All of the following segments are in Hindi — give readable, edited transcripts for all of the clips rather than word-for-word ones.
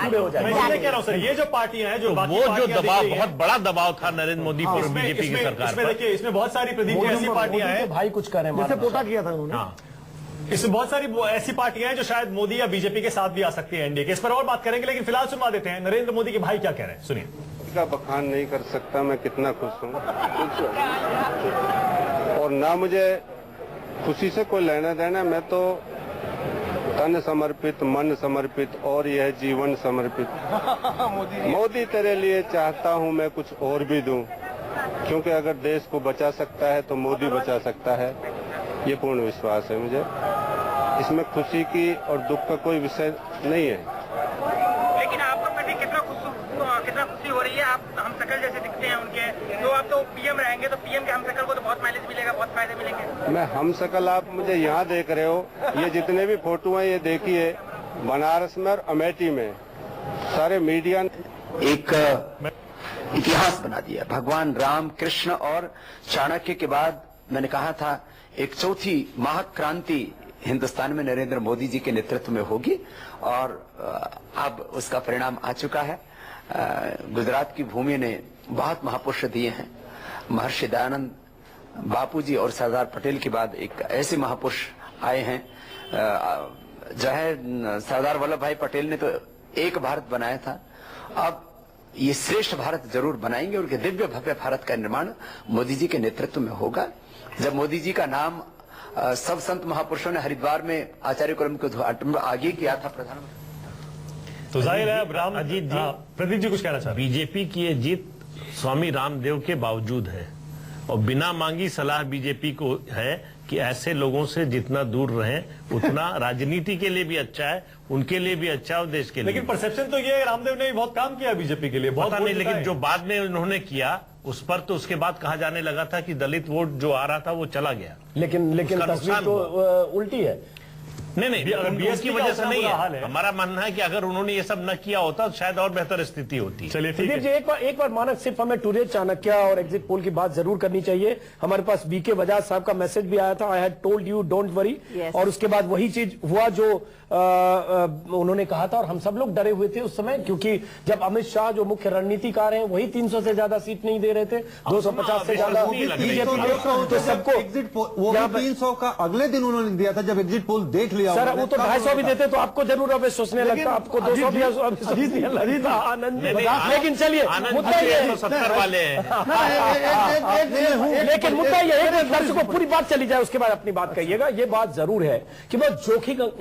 पूरे हो जाएंगे। मैं कह रहा हूं सर, ये जो पार्टियां हैं जो वो जो दबाव, बहुत बड़ा दबाव था नरेंद्र मोदी पर बीजेपी की सरकार पर। देखिए इसमें बहुत सारी प्रदीप जी ऐसी पार्टियां हैं, भाई कुछ करें, जैसे पोटा किया था उन्होंने। इसमें बहुत सारी ऐसी पार्टियां हैं जो शायद मोदी या बीजेपी के साथ भी आ सकती है एनडीए के। इस पर और बात करेंगे, लेकिन फिलहाल सुनवा देते हैं नरेंद्र मोदी के भाई क्या कह रहे हैं, सुनिए। का बखान नहीं कर सकता मैं कितना खुश हूँ, और ना मुझे खुशी से कोई लेना देना। मैं तो तन समर्पित, मन समर्पित और यह जीवन समर्पित। मोदी तेरे लिए चाहता हूँ मैं कुछ और भी दूं, क्योंकि अगर देश को बचा सकता है तो मोदी बचा सकता है, ये पूर्ण विश्वास है मुझे। इसमें खुशी की और दुख का कोई विषय नहीं है। लेकिन आपको फिर भी कितना खुशी हो रही है? आप हम शकल जैसे दिखते हैं उनके, तो आप तो पीएम रहेंगे, तो पीएम के हम शकल को तो बहुत माइलेज मिलेगा, बहुत फायदे मिलेंगे। मैं हम शकल, आप मुझे यहाँ देख रहे हो, ये जितने भी फोटो हैं ये देखिए, बनारस में और अमेठी में सारे मीडिया एक इतिहास बना दिया। भगवान राम, कृष्ण और चाणक्य के बाद मैंने कहा था एक चौथी महाक्रांति हिंदुस्तान में नरेंद्र मोदी जी के नेतृत्व में होगी, और अब उसका परिणाम आ चुका है। गुजरात की भूमि ने बहुत महापुरुष दिए हैं। महर्षि दयानंद बापूजी और सरदार पटेल के बाद एक ऐसे महापुरुष आए हैं। जो है सरदार वल्लभ भाई पटेल ने तो एक भारत बनाया था, अब ये श्रेष्ठ भारत जरूर बनाएंगे, और दिव्य भव्य भारत का निर्माण मोदी जी के नेतृत्व में होगा। जब मोदी जी का नाम सब संत महापुरुषों ने हरिद्वार में आचार्य क्रम के उद्घाटन में आगे किया था प्रधानमंत्री, तो जाहिर है अब राम अजीत जी, प्रदीप जी कुछ कहना चाह रहे हैं। बीजेपी की ये जीत स्वामी रामदेव के बावजूद है, और बिना मांगी सलाह बीजेपी को है कि ऐसे लोगों से जितना दूर रहें उतना राजनीति के लिए भी अच्छा है, उनके लिए भी अच्छा है और देश के लिए। लेकिन परसेप्शन तो ये है रामदेव ने भी बहुत काम किया बीजेपी के लिए, बहुत नहीं, लेकिन जो बाद में उन्होंने किया उस पर तो उसके बाद कहा जाने लगा था कि दलित वोट जो आ रहा था वो चला गया। लेकिन तस्वीर तो उल्टी है। नहीं, अगर बीएस की वजह से नहीं है। हमारा मानना है कि अगर उन्होंने ये सब न किया होता तो शायद और बेहतर स्थिति होती। चलिए ठीक है। एक बार मानक, सिर्फ हमें टुडे चाणक्य और एग्जिट पोल की बात जरूर करनी चाहिए। हमारे पास बीके बजाज साहब का मैसेज भी आया था, I had told you don't worry, और उसके बाद वही चीज हुआ जो उन्होंने कहा था, और हम सब लोग डरे हुए थे उस समय, क्योंकि जब अमित शाह जो मुख्य रणनीतिकार हैं वही 300 से ज्यादा सीट नहीं दे रहे थे, 250 से ज्यादा बीजेपी, तो सबको एग्जिट पोल वो 300 का अगले दिन उन्होंने दिया था। जब एग्जिट पोल देख लिया सर, वो तो 250 भी देते तो आपको जरूर अब सोचने लगता, आपको 200 भी आनंद। लेकिन चलिए, मुद्दा ये 70 वाले हैं, लेकिन मुद्दा ये है कि दर्शकों पूरी बात चली जाए उसके बाद अपनी बात कहिएगा। ये बात जरूर है कि बहुत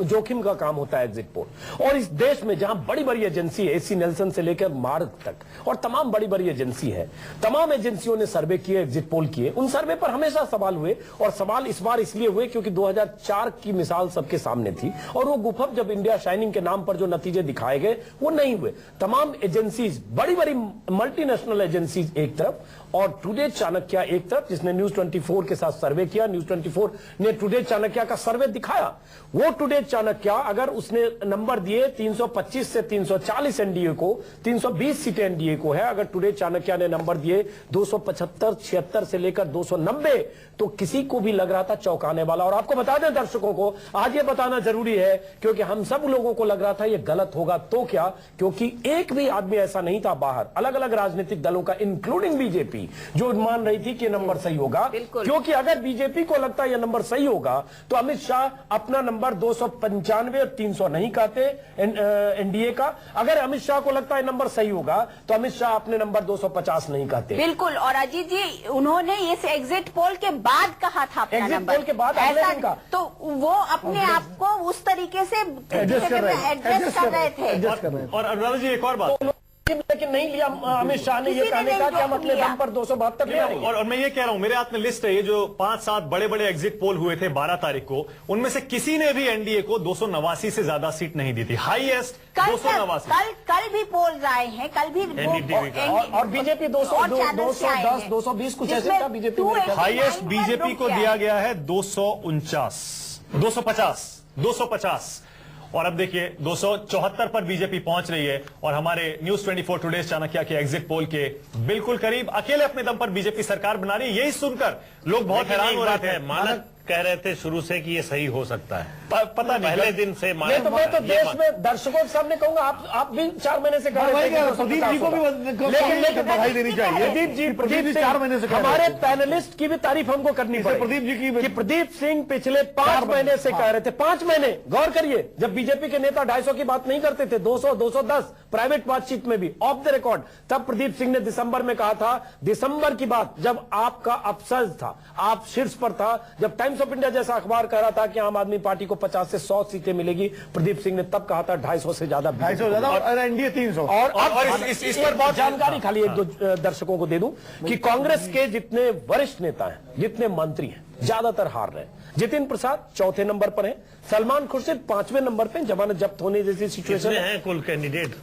जोखिम का काम होता है एग्जिट पोल, और इस देश में जहां बड़ी बड़ी एजेंसी है, एसी नेल्सन से लेकर मार्ग तक, और तमाम बड़ी बड़ी एजेंसी है, तमाम एजेंसियों ने सर्वे किए, एग्जिट पोल किए। उन सर्वे पर हमेशा सवाल हुए, और सवाल इस बार इसलिए हुए क्योंकि 2004 की मिसाल सबके सामने थी, और वो गुफब जब इंडिया शाइनिंग के नाम पर जो नतीजे दिखाए गए वो नहीं हुए। तमाम एजेंसीज, बड़ी बड़ी मल्टीनेशनल एजेंसीज एक तरफ, और टुडे चाणक्य एक तरफ, जिसने न्यूज 24 के साथ सर्वे किया। न्यूज 24 ने टुडे चाणक्य का सर्वे दिखाया। वो टुडे चाणक्य, अगर उसने नंबर दिए 325 से 340 एनडीए को, 320 सीटें एनडीए को है, अगर टुडे चाणक्य ने नंबर दिए 275, 76 से लेकर 290, तो किसी को भी लग रहा था चौंकाने वाला। और आपको बता दें दर्शकों को, आज ये बताना जरूरी है, क्योंकि हम सब लोगों को लग रहा था ये गलत होगा, तो क्या, क्योंकि एक भी आदमी ऐसा नहीं था बाहर, अलग अलग राजनीतिक दलों का, इंक्लूडिंग बीजेपी, जो मान रही थी कि नंबर सही होगा। क्योंकि अगर बीजेपी को लगता है यह नंबर सही होगा तो अमित शाह अपना नंबर 295 और 300 नहीं कहते एनडीए का। अगर अमित शाह को लगता है नंबर सही होगा तो अमित शाह अपने नंबर 250 नहीं कहते। बिल्कुल। और अजीत जी, उन्होंने इस एग्जिट पोल के बाद कहा था अपना एग्जिट नंबर पोल के बाद ऐसा का, तो वो अपने आप को उस तरीके से एडजस्ट कर रहे थे। और अनुराधा जी एक और बात, लेकिन नहीं लिया अमित शाह ने ये कहने का कि हम अपने दम पर 272 ले आएंगे। और मैं ये कह रहा हूं, मेरे हाथ में लिस्ट है, ये जो 5-7 बड़े बड़े एग्जिट पोल हुए थे 12 तारीख को, उनमें से किसी ने भी एनडीए को 289 से ज्यादा सीट नहीं दी थी। हाईएस्ट 289। कल भी पोल आए हैं, कल भी, और बीजेपी 210, 220 कुछ ऐसे था बीजेपी में। हाईएस्ट बीजेपी को दिया गया है 250। और अब देखिए 274 पर बीजेपी पहुंच रही है, और हमारे न्यूज 24 टुडे चाणक्य के एग्जिट पोल के बिल्कुल करीब, अकेले अपने दम पर बीजेपी सरकार बना रही है। यही सुनकर लोग बहुत हैरान हो रहे थे। कह रहे थे शुरू से कि ये सही हो सकता है, पता नहीं पहले दिन से मैं तो देश में दर्शकों के सामने कहूंगा, आप भी 4 महीने से कह रहे थे प्रदीप जी को भी लेकिन बधाई देनी चाहिए। प्रदीप जी 4 महीने से हमारे पैनलिस्ट की भी तारीफ हमको करनी पड़ेगी। प्रदीप जी की प्रदीप सिंह पिछले 5 महीने से कह रहे थे, 5 महीने गौर करिए, जब बीजेपी के नेता 250 की बात नहीं करते थे, 200 210 प्राइवेट बातचीत में भी ऑफ द रिकॉर्ड, तब प्रदीप सिंह ने दिसंबर में कहा था, दिसंबर की बात जब आपका अपसर्ज था, आप शीर्ष पर था, जब टाइम्स ऑफ इंडिया जैसा अखबार कह रहा था कि आम आदमी पार्टी को 50 से 100 सीटें मिलेगी, प्रदीप सिंह ने तब कहा था 250 से ज्यादा, 250 ज्यादा और एनडीए 300। और इस पर बहुत जानकारी खाली एक दो दर्शकों को दे दूं कि कांग्रेस के जितने वरिष्ठ नेता हैं, जितने मंत्री हैं, ज्यादातर हार रहे हैं। जितिन प्रसाद चौथे नंबर पर हैं, सलमान खुर्शीद 5वें नंबर पे, जमानत जब्त होने जैसी सिचुएशन है। कुल कैंडिडेट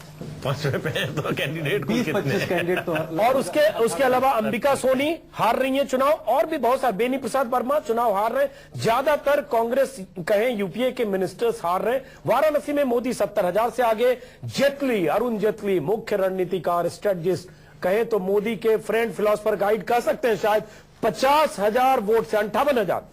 5वें पे हैं, तो कैंडिडेट 20-25 कैंडिडेट तो, और उसके अलावा अंबिका सोनी हार रही है चुनाव, और भी बहुत सारे, बेनी प्रसाद वर्मा चुनाव हार रहे हैं। ज्यादातर कांग्रेस कहें यूपीए के मिनिस्टर्स हार रहे हैं। वाराणसी में मोदी 70,000 से आगे, जेटली, अरुण जेटली मुख्य रणनीतिकार, स्ट्रेटजिस्ट कहें तो मोदी के फ्रेंड, फिलोसफर, गाइड कह सकते हैं शायद, 50,000 वोट से 58,000,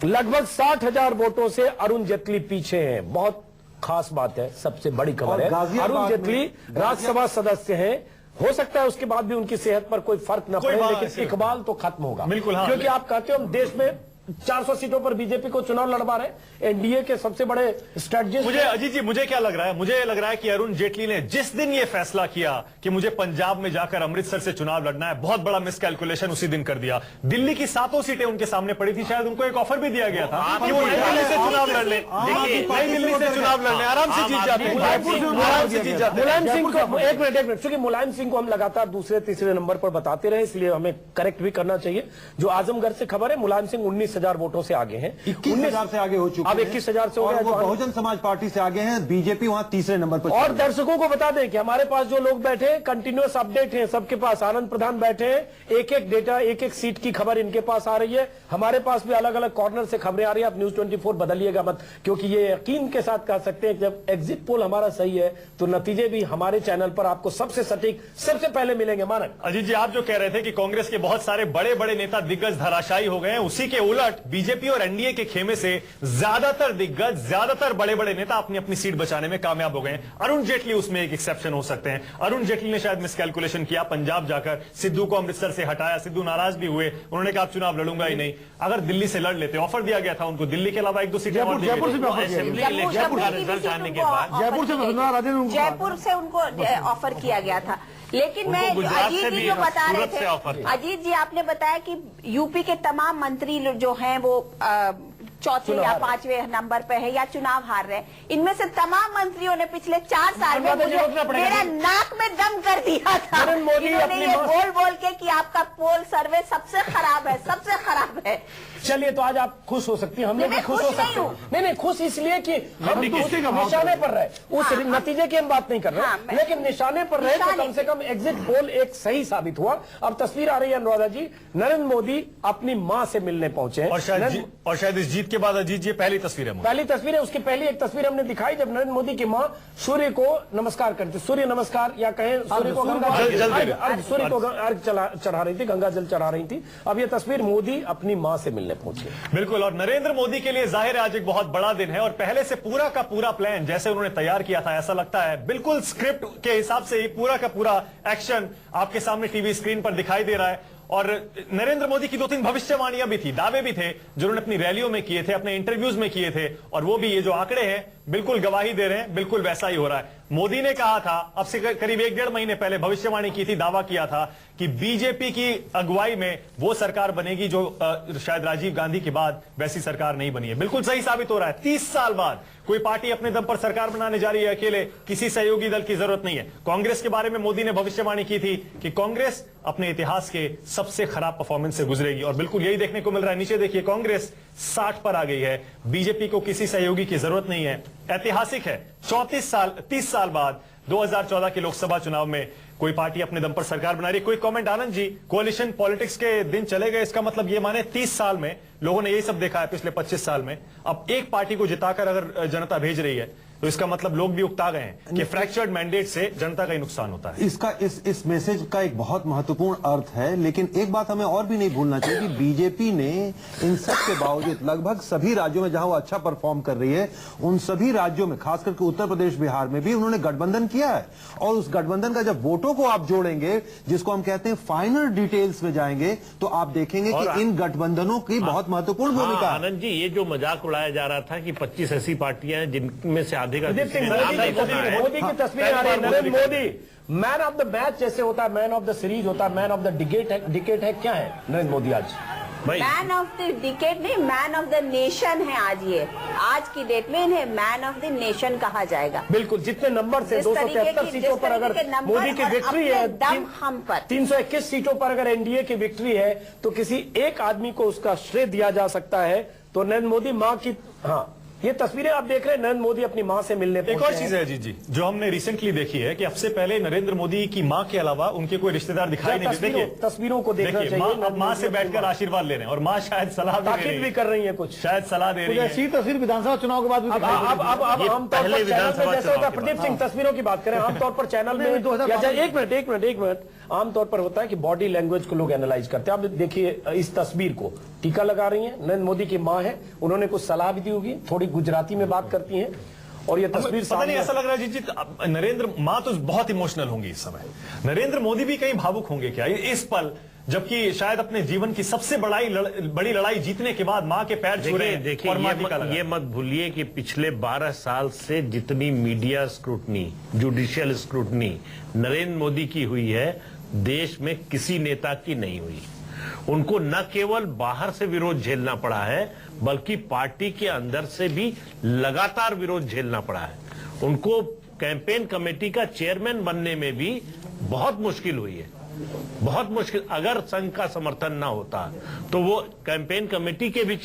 लगभग 60,000 वोटों से अरुण जेटली पीछे हैं। बहुत खास बात है, सबसे बड़ी खबर है, अरुण जेटली राज्यसभा सदस्य हैं। हो सकता है उसके बाद भी उनकी सेहत पर कोई फर्क न पड़े, लेकिन इकबाल तो खत्म होगा। बिल्कुल, हाँ, क्योंकि आप कहते हो हम देश में 400 सीटों पर बीजेपी को चुनाव लड़वा रहे, एनडीए के सबसे बड़े स्ट्रेटजिस्ट। मुझे अजीत जी, मुझे क्या लग रहा है, मुझे लग रहा है कि अरुण जेटली ने जिस दिन ये फैसला किया कि मुझे पंजाब में जाकर अमृतसर से चुनाव लड़ना है, बहुत बड़ा मिसकैलकुलेशन उसी दिन कर दिया। दिल्ली की 7 सीटें उनके सामने पड़ी थी, शायद उनको एक ऑफर भी दिया गया था कि वो नई दिल्ली से चुनाव लड़ ले, नई दिल्ली से चुनाव लड़ने आराम से जीत जाते, मुलायम सिंह को एक मिनट, क्योंकि मुलायम सिंह को हम लगातार दूसरे तीसरे नंबर पर बताते रहे, इसलिए हमें करेक्ट भी करना चाहिए। जो आजमगढ़ से खबर है, मुलायम सिंह 19,000 वोटों से आगे हैं, 21,000 से आगे हो चुके, अब 21,000 से हो गया। बहुजन समाज पार्टी से आगे हैं, बीजेपी वहां तीसरे नंबर पर। और दर्शकों को बता दें कि हमारे पास जो लोग बैठे, कंटिन्यूअस अपडेट हैं सबके पास। आनंद प्रधान बैठे हैं, एक डेटा, एक सीट की खबर इनके पास आ रही है। हमारे पास भी अलग अलग कॉर्नर से खबरें आ रही है। आप न्यूज 24 बदलिएगा मत, क्योंकि ये यकीन के साथ कह सकते हैं कि जब एग्जिट पोल हमारा सही है तो नतीजे भी हमारे चैनल पर आपको सबसे सटीक, सबसे पहले मिलेंगे। मानक अजीत जी, आप जो कह रहे थे कि कांग्रेस के बहुत सारे बड़े बड़े नेता दिग्गज धराशायी हो गए हैं, उसी के उलट बीजेपी और एनडीए के खेमे से ज्यादातर दिग्गज, ज्यादातर बड़े बड़े नेता अपनी अपनी सीट बचाने में कामयाब हो गए हैं। अरुण जेटली उसमें एक एक्सेप्शन हो सकते हैं। अरुण जेटली ने शायद मिसकैलकुलेशन किया, पंजाब जाकर सिद्धू को अमृतसर से हटाया, सिद्धू नाराज भी हुए, उन्होंने कहा चुनाव लड़ूंगा ही नहीं। अगर दिल्ली से लड़ लेते, ऑफर दिया गया था उनको दिल्ली के अलावा 1-2 सीटें और जयपुर से उनको ऑफर किया गया था। लेकिन मैं अजीत जी जो बता रहे थे, अजीत जी आपने बताया कि यूपी के तमाम मंत्री जो हैं वो चौथे या 5वें नंबर पे है या चुनाव हार रहे हैं। इनमें से तमाम मंत्रियों ने पिछले 4 साल में मेरा नाक में दम कर दिया था। इन्होंने ये बोल के कि आपका पोल सर्वे सबसे खराब है, सबसे खराब है। चलिए, तो आज आप खुश हो सकती हैं, हम लोग भी खुश हो सकते हैं। नहीं, खुश इसलिए कि हम निशाने पर रहे, उस नतीजे की हम बात नहीं कर रहे, लेकिन निशाने पर रहे तो कम से कम एग्जिट पोल एक सही साबित हुआ। अब तस्वीर आ रही है अनुराधा जी, नरेंद्र मोदी अपनी मां से मिलने पहुंचे हैं, और शायद इस जीत के बाद अजीत जी पहली तस्वीर है, पहली तस्वीर है। उसकी पहली एक तस्वीर हमने दिखाई जब नरेंद्र मोदी की मां सूर्य को नमस्कार करते, सूर्य नमस्कार या कहें सूर्य को सूर्य को अर्घ चढ़ा रही थी, गंगा जल चढ़ा रही थी। अब यह तस्वीर मोदी अपनी मां से मिलने पहुंचे। बिल्कुल, और नरेंद्र मोदी के लिए जाहिर है आज एक बहुत बड़ा दिन है, और पहले से पूरा का पूरा प्लान जैसे उन्होंने तैयार किया था, ऐसा लगता है बिल्कुल स्क्रिप्ट के हिसाब से ही पूरा का पूरा एक्शन आपके सामने टीवी स्क्रीन पर दिखाई दे रहा है। और नरेंद्र मोदी की 2-3 भविष्यवाणियां भी थी, दावे भी थे जो उन्होंने अपनी रैलियों में किए थे, अपने इंटरव्यूज में किए थे, और वो भी ये जो आंकड़े हैं बिल्कुल गवाही दे रहे हैं, बिल्कुल वैसा ही हो रहा है। मोदी ने कहा था, अब से करीब 1-1.5 महीने पहले भविष्यवाणी की थी, दावा किया था कि बीजेपी की अगुवाई में वो सरकार बनेगी जो शायद राजीव गांधी के बाद वैसी सरकार नहीं बनी है। बिल्कुल सही साबित हो रहा है। 30 साल बाद कोई पार्टी अपने दम पर सरकार बनाने जा रही है अकेले, किसी सहयोगी दल की जरूरत नहीं है। कांग्रेस के बारे में मोदी ने भविष्यवाणी की थी कि कांग्रेस अपने इतिहास के सबसे खराब परफॉर्मेंस से गुजरेगी, और बिल्कुल यही देखने को मिल रहा है। नीचे देखिए, कांग्रेस 60 पर आ गई है, बीजेपी को किसी सहयोगी की जरूरत नहीं है। ऐतिहासिक है, 30 साल बाद 2014 के लोकसभा चुनाव में कोई पार्टी अपने दम पर सरकार बना रही है। कोई कमेंट आनंद जी, कोalition पॉलिटिक्स के दिन चले गए, इसका मतलब ये माने 30 साल में लोगों ने यही सब देखा है पिछले 25 साल में। अब एक पार्टी को जिताकर अगर जनता भेज रही है, तो इसका मतलब लोग भी उकता गए हैं कि फ्रैक्चर्ड मैंडेट से जनता का ही नुकसान होता है। इसका इस मैसेज का एक बहुत महत्वपूर्ण अर्थ है, लेकिन एक बात हमें और भी नहीं भूलना चाहिए कि बीजेपी ने इन सब के बावजूद लगभग सभी राज्यों में जहां वो अच्छा परफॉर्म कर रही है, उन सभी राज्यों में खास करके उत्तर प्रदेश बिहार में भी उन्होंने गठबंधन किया है। और उस गठबंधन का जब वोटों को आप जोड़ेंगे, जिसको हम कहते हैं फाइनल डिटेल्स में जाएंगे, तो आप देखेंगे कि इन गठबंधनों की बहुत महत्वपूर्ण भूमिका। आनंद जी, ये जो मजाक उड़ाया जा रहा था कि 25 ऐसी पार्टियां हैं जिनमें से आधे का मोदी की तस्वीरें आ रही है। Narendra Modi man of the match जैसे होता है, मैन ऑफ द सीरीज होता है, मैन ऑफ द डिकेट है। क्या है नरेंद्र मोदी आज? मैन ऑफ द डिकेड नहीं, मैन ऑफ द नेशन है आज। ये आज की डेट में इन्हें मैन ऑफ द नेशन कहा जाएगा। बिल्कुल, जितने नंबर से 273 सीटों पर अगर मोदी की विक्ट्री है, 321 सीटों पर अगर एनडीए की विक्ट्री है, तो किसी एक आदमी को उसका श्रेय दिया जा सकता है, तो नरेंद्र मोदी मां की। हाँ, ये तस्वीरें आप देख रहे हैं, नरेंद्र मोदी अपनी मां से मिलने एक और चीज है अजीत जी, जो हमने रिसेंटली देखी है कि सबसे पहले नरेंद्र मोदी की मां के अलावा उनके कोई रिश्तेदार दिखाई नहीं देते। देखिए तस्वीरों को देखना चाहिए। मां से बैठकर आशीर्वाद ले रहे हैं और मां शायद सलाह भी कर रही है, कुछ शायद सलाह दे रही है। ऐसी तस्वीर विधानसभा चुनाव के बाद भी प्रदीप सिंह तस्वीरों की बात करें, आमतौर पर चैनल में एक मिनट आमतौर पर होता है कि बॉडी लैंग्वेज को लोग एनालाइज करते हैं। आप देखिए इस तस्वीर को, टीका लगा रही हैं, नरेंद्र मोदी की मां है, उन्होंने कुछ सलाह भी दी होगी, थोड़ी गुजराती में बात करती हैं, और ये तस्वीर पता नहीं ऐसा लग रहा है जी नरेंद्र मां तो बहुत इमोशनल होंगी इस समय, नरेंद्र मोदी भी कहीं भावुक होंगे क्या इस पल, जबकि शायद अपने जीवन की सबसे बड़ी लड़ाई जीतने के बाद मां के पैर छू रहे हैं। देखिए, ये मत भूलिए कि पिछले 12 साल से जितनी media scrutiny, judicial scrutiny Narendra Modi की हुई है, देश में किसी नेता की नहीं हुई। उनको न केवल बाहर से विरोध झेलना पड़ा है, बल्कि पार्टी के अंदर से भी लगातार विरोध झेलना पड़ा है। उनको कैंपेन कमेटी का चेयरमैन बनने में भी बहुत मुश्किल हुई है, बहुत मुश्किल। अगर संघ का समर्थन ना होता तो वो कैंपेन कमेटी के भी